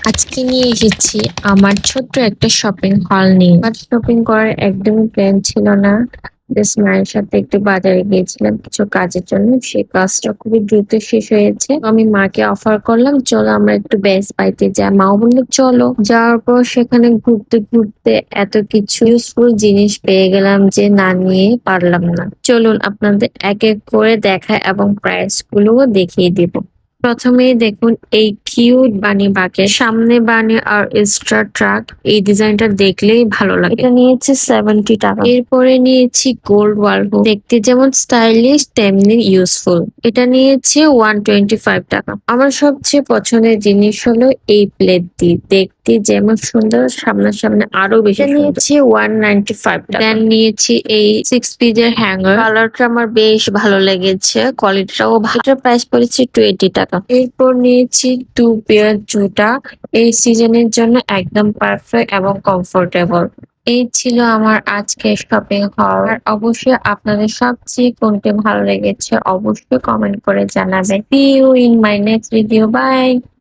আজকে নিয়ে এসেছি আমার ছোট্ট একটা শপিং হল নিয়ে। আমার শপিং করার একদমই প্ল্যান ছিল না। জাস্ট মায়ের সাথে একটু বাজারে গিয়েছিলাম কিছু কাজের জন্য, সেই কাজটা খুবই দ্রুত শেষ হয়েছে। আমি মাকে অফার করলাম, চলো আমরা একটু বেস্ট বাইতে যাই। মাও বললো চলো। যাওয়ার পর সেখানে ঘুরতে ঘুরতে এত কিছু ইউজফুল জিনিস পেয়ে গেলাম যে না নিয়ে পারলাম না। চলুন আপনাদের এক এক করে দেখায় এবং প্রাইস গুলোও দেখিয়ে দিব। প্রথমেই দেখুন এই কিউট বানি বাকেট, সামনে বানি আর এক্সট্রা ট্রাক। এই ডিজাইনটা দেখলেই ভালো লাগে। এটা নিয়েছে 70 টাকা। এরপরে নিয়েছি গোল্ড ওয়ালহো, দেখতে যেমন স্টাইলিশ তেমনি ইউজফুল। এটা নিয়েছে 125 টাকা। আমার সবচেয়ে পছন্দের জিনিস হলো এই প্লেটটি, দেখতে যেমন সুন্দর সামনাসামনি আরো বেশি সুন্দর। নিয়েছি 195 টাকা। দেন নিয়েছি এই 6 পিসের হ্যাঙ্গার, কালারটা আমার বেশ ভালো লেগেছে, কোয়ালিটিটাও ভালো। এটার প্রাইস পড়েছে 20 টাকা। এরপর নিয়েছি 2 পেয়ার জুতা, এই সিজনের জন্য একদম পারফেক্ট এবং কমফোর্টেবল। এই ছিল আমার আজকের শপিং হল। আর অবশ্যই আপনাদের সবচেয়ে কোনটি ভালো লেগেছে অবশ্যই কমেন্ট করে জানাবেন। See you in my next video. Bye.